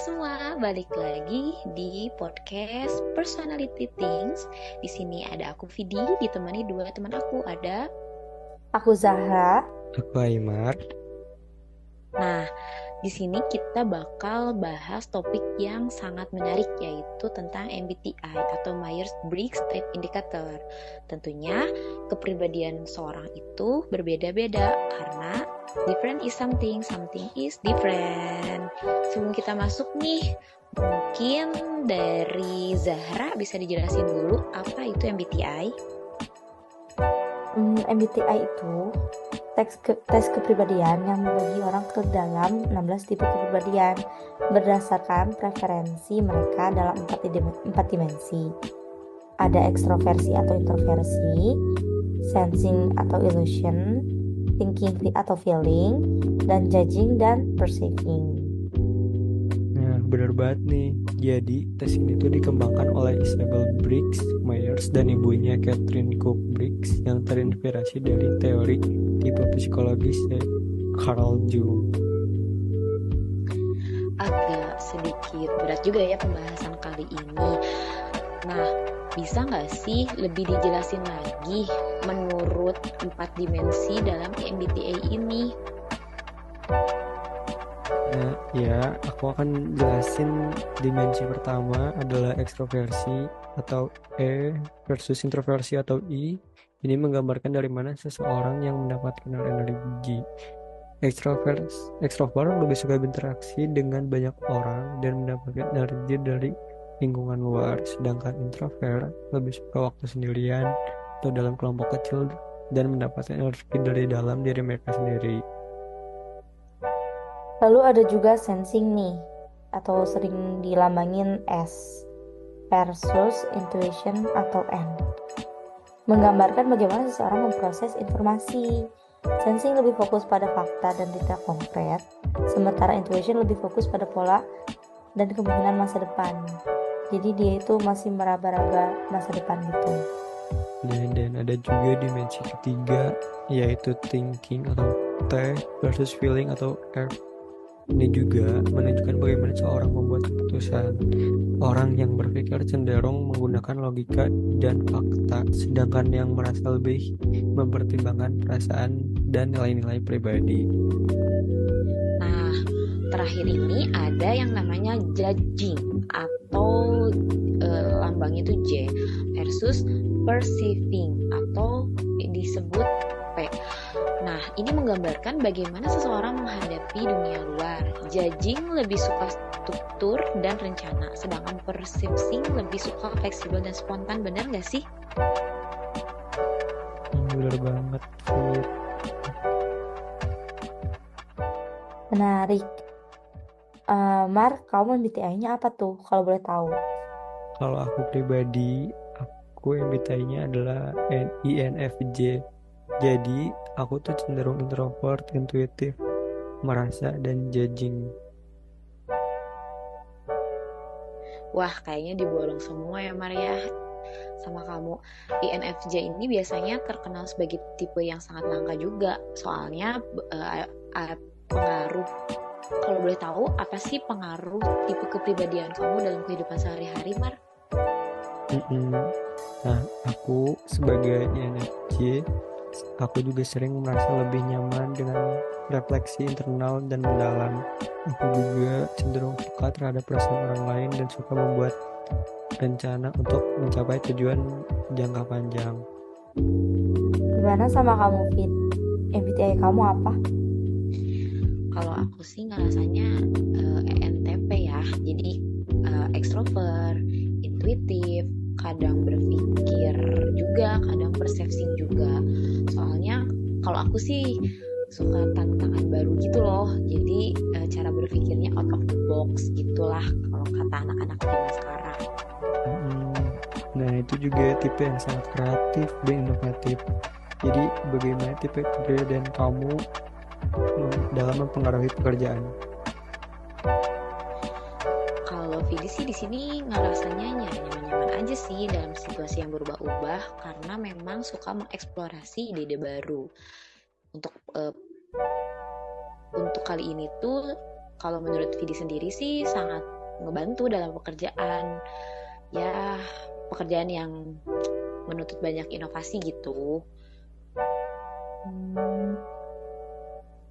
semua, balik lagi di podcast Personality Things. Di sini ada aku Vidi, ditemani dua teman aku, ada Aku Zahra. Aku Aymar. Nah, di sini kita bakal bahas topik yang sangat menarik, yaitu tentang MBTI atau Myers-Briggs Type Indicator. Tentunya kepribadian seorang itu berbeda-beda karena different is something, something is different. Sebelum kita masuk nih, mungkin dari Zahra bisa dijelasin dulu apa itu MBTI? MBTI itu tes kepribadian yang membagi orang ke dalam 16 tipe kepribadian berdasarkan preferensi mereka dalam 4 dimensi. Ada ekstroversi atau introversi, sensing atau illusion, thinking atau feeling, dan judging dan perceiving. Nah, benar banget nih. Jadi, tes ini tuh dikembangkan oleh Isabel Briggs Myers dan ibunya Catherine Cook Briggs yang terinspirasi dari teori tipe psikologis Carl Jung. Agak sedikit berat juga ya pembahasan kali ini. Nah, bisa nggak sih lebih dijelasin lagi menurut 4 dimensi dalam MBTI ini? Nah, ya, aku akan jelasin dimensi pertama adalah ekstroversi atau E versus introversi atau I. Ini menggambarkan dari mana seseorang yang mendapatkan energi. Ekstrovert lebih suka berinteraksi dengan banyak orang dan mendapatkan energi dari lingkungan luar, sedangkan introvert lebih suka waktu sendirian atau dalam kelompok kecil dan mendapatkan energi dari dalam diri mereka sendiri. Lalu ada juga sensing nih, atau sering dilambangin S, versus intuition atau N. Menggambarkan bagaimana seseorang memproses informasi. Sensing lebih fokus pada fakta dan detail konkret, sementara intuition lebih fokus pada pola dan kemungkinan masa depan. Jadi dia itu masih meraba-raba masa depan gitu. Dan ada juga dimensi ketiga, yaitu thinking atau T versus feeling atau F. Ini juga menunjukkan bagaimana seorang membuat keputusan. Orang yang berpikir cenderung menggunakan logika dan fakta, sedangkan yang merasa lebih mempertimbangkan perasaan dan nilai-nilai pribadi. Nah, terakhir ini ada yang namanya judging atau lambangnya itu J versus perceiving atau disebut P. Nah, ini menggambarkan bagaimana seseorang menghadapi dunia luar. Judging lebih suka struktur dan rencana, sedangkan perceiving lebih suka fleksibel dan spontan. Bener gak sih? Bener banget, Fit. Menarik. Mar, kamu MBTI-nya apa tuh kalau boleh tahu? Kalau aku pribadi, aku MBTI-nya adalah INFJ. Jadi, aku tuh cenderung introvert, intuitif, merasa, dan judging. Wah, kayaknya dibolong semua ya Maria sama kamu. INFJ ini biasanya terkenal sebagai tipe yang sangat langka juga. Soalnya pengaruh. Kalau boleh tahu, apa sih pengaruh tipe kepribadian kamu dalam kehidupan sehari-hari, Mar? Nah, aku sebagai INFJ, aku juga sering merasa lebih nyaman dengan refleksi internal dan mendalam. Aku juga cenderung peka terhadap perasaan orang lain dan suka membuat rencana untuk mencapai tujuan jangka panjang. Gimana sama kamu, Fit? MBTI kamu apa? Kalau aku sih ngerasanya ENTP ya. Jadi ekstrovert, intuitif, kadang berpikir juga, kadang persepsi juga. Soalnya kalau aku sih suka tantangan baru gitu loh. Jadi cara berpikirnya out of the box gitulah kalau kata anak-anak zaman sekarang. Nah, itu juga tipe yang sangat kreatif dan inovatif. Jadi bagaimana tipe kepribadian kamu dalam mempengaruhi pekerjaan? Kalau Vidi sih di sini ngerasanya nyaman-nyaman aja sih dalam situasi yang berubah-ubah karena memang suka mengeksplorasi ide-ide baru. Untuk kali ini tuh kalau menurut Vidi sendiri sih sangat ngebantu dalam pekerjaan. Ya, pekerjaan yang menuntut banyak inovasi gitu.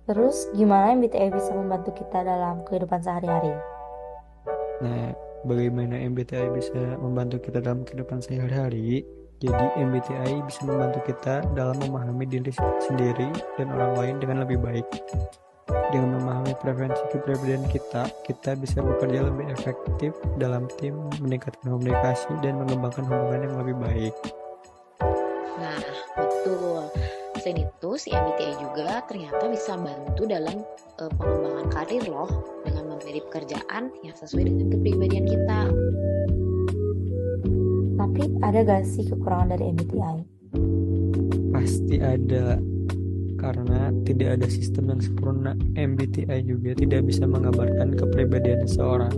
Terus gimana MBTI bisa membantu kita dalam kehidupan sehari-hari? Nah, bagaimana MBTI bisa membantu kita dalam kehidupan sehari-hari? Jadi, MBTI bisa membantu kita dalam memahami diri sendiri dan orang lain dengan lebih baik. Dengan memahami preferensi kepribadian kita bisa bekerja lebih efektif dalam tim, meningkatkan komunikasi, dan mengembangkan hubungan yang lebih baik. Nah, betul. Selain itu, si MBTI juga ternyata bisa bantu dalam pengembangan karir loh, dengan memilih pekerjaan yang sesuai dengan kepribadian kita. Tapi ada gak sih kekurangan dari MBTI? Pasti ada, karena tidak ada sistem yang sempurna. MBTI juga tidak bisa menggambarkan kepribadian seseorang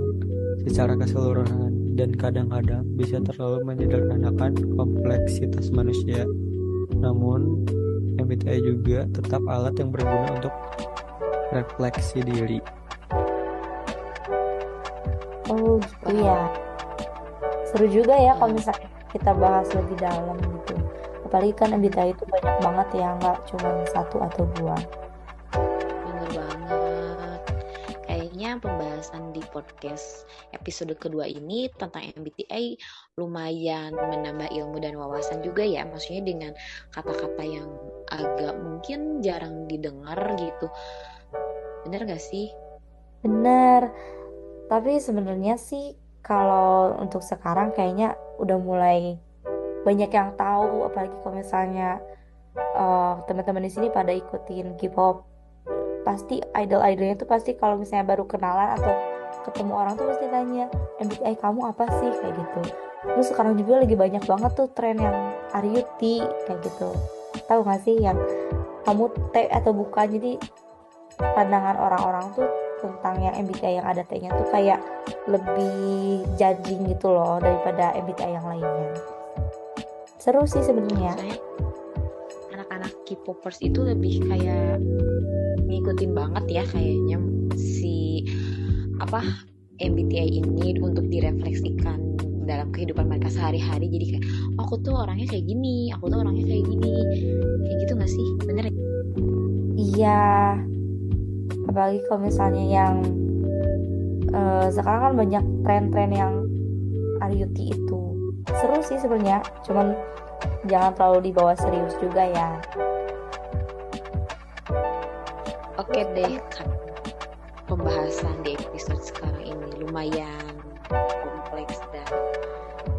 secara keseluruhan dan kadang-kadang bisa terlalu menyederhanakan kompleksitas manusia. Namun, MBTI juga tetap alat yang berguna untuk refleksi diri. Oh gitu ya. Seru juga ya kalau misalnya kita bahas lebih dalam gitu. Apalagi kan MBTI itu banyak banget ya, nggak cuma 1 atau 2. Bener banget. Kayaknya pembahasan di podcast episode kedua ini tentang MBTI lumayan menambah ilmu dan wawasan juga ya. Maksudnya dengan kata-kata yang agak mungkin jarang didengar gitu. Bener gak sih? Bener. Tapi sebenarnya sih kalau untuk sekarang kayaknya udah mulai banyak yang tahu, apalagi kalau misalnya teman-teman di sini pada ikutin K-pop, pasti idol-idolnya tuh pasti kalau misalnya baru kenalan atau ketemu orang tuh pasti tanya MBTI kamu apa sih kayak gitu. Terus sekarang juga lagi banyak banget tuh tren yang are you T kayak gitu. Tahu gak sih yang kamu T atau bukan? Jadi pandangan orang-orang tuh tentang yang MBTI yang ada T-nya tuh kayak lebih judging gitu loh daripada MBTI yang lainnya. Seru sih sebenarnya. Soalnya anak-anak K-popers itu lebih kayak ngikutin banget ya kayaknya si MBTI ini untuk direfleksikan dalam kehidupan mereka sehari-hari. Jadi kayak aku tuh orangnya kayak gini, aku tuh orangnya kayak gini, kayak gitu nggak sih? Bener ya? Iya, apalagi kalau misalnya yang sekarang kan banyak tren-tren yang RUT itu seru sih sebenarnya, cuman jangan terlalu dibawa serius juga ya. Oke deh, kan pembahasan di episode sekarang ini lumayan kompleks dan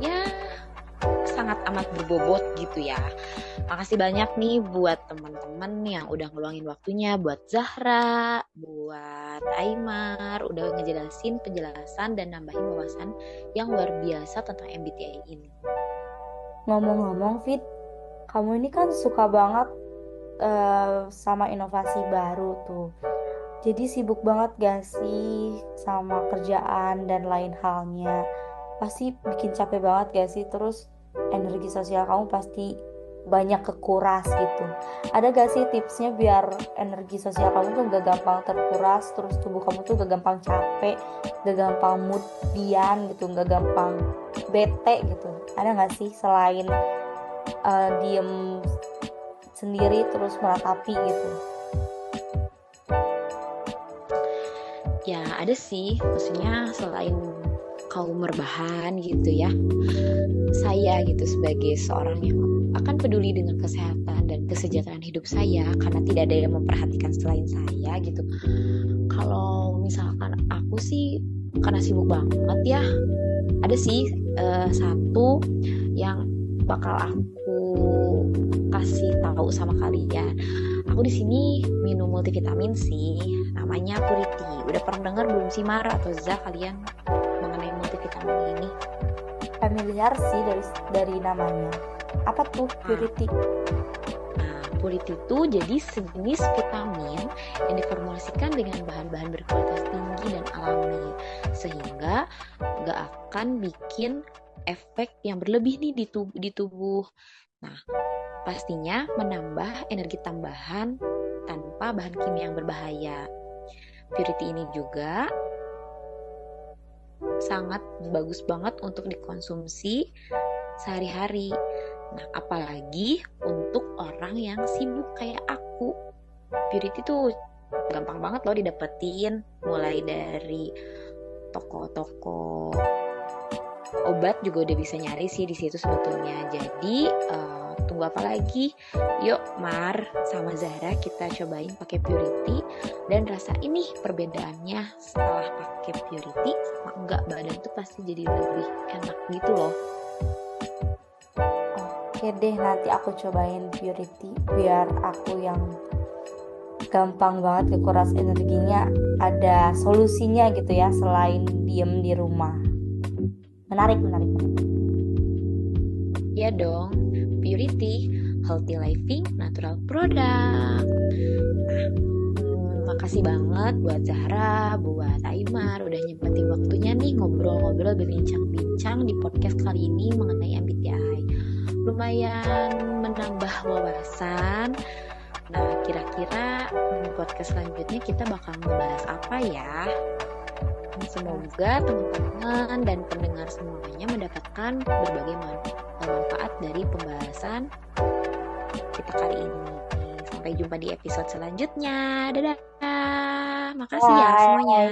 ya sangat amat berbobot gitu ya. Makasih banyak nih buat teman-teman yang udah ngeluangin waktunya, buat Zahra, buat Aymar, udah ngejelasin penjelasan dan nambahin wawasan yang luar biasa tentang MBTI ini. Ngomong-ngomong, Fit, kamu ini kan suka banget sama inovasi baru tuh. Jadi sibuk banget gak sih sama kerjaan dan lain halnya? Pasti bikin capek banget gak sih? Terus energi sosial kamu pasti banyak kekuras gitu. Ada gak sih tipsnya biar energi sosial kamu tuh gak gampang terkuras, terus tubuh kamu tuh gak gampang capek, gak gampang moodian gitu, gak gampang bete gitu? Ada gak sih selain diem sendiri terus meratapi gitu? Ya ada sih, maksudnya selain kaum merbahan gitu ya, saya gitu sebagai seorang yang akan peduli dengan kesehatan dan kesejahteraan hidup saya karena tidak ada yang memperhatikan selain saya gitu. Kalau misalkan aku sih karena sibuk banget ya, ada sih satu yang bakal aku kasih tahu sama kalian. Aku di sini minum multivitamin sih, namanya Purity. Udah pernah dengar belum sih Mar atau Zah kalian mengenai multivitamin ini? Familiar sih dari namanya. Apa tuh Purity? Nah, Purity itu jadi sejenis vitamin yang diformulasikan dengan bahan-bahan berkualitas tinggi dan alami, sehingga nggak akan bikin efek yang berlebih nih di tubuh. Nah, pastinya menambah energi tambahan tanpa bahan kimia yang berbahaya. Purity ini juga sangat bagus banget untuk dikonsumsi sehari-hari. Nah, apalagi untuk orang yang sibuk kayak aku. Purity tuh gampang banget loh didapetin, mulai dari toko-toko obat juga udah bisa nyari sih di situ sebetulnya. Jadi tunggu apa lagi? Yuk Mar sama Zahra kita cobain pakai Purity dan rasain nih perbedaannya setelah pakai Purity sama enggak, badan tuh pasti jadi lebih enak gitu loh. Oke deh, nanti aku cobain Purity biar aku yang gampang banget kekuras energinya ada solusinya gitu ya selain diem di rumah. Menarik. Ya dong, Purity, healthy living, natural product. Makasih banget buat Zahra, buat Aimar udah nyempetin waktunya nih ngobrol-ngobrol berbincang-bincang di podcast kali ini mengenai MBTI. Lumayan menambah wawasan. Nah, kira-kira di podcast selanjutnya kita bakal ngebahas apa ya? Semoga teman-teman dan pendengar semuanya mendapatkan berbagai manfaat dari pembahasan kita kali ini. Sampai jumpa di episode selanjutnya. Dadah. Makasih ya semuanya.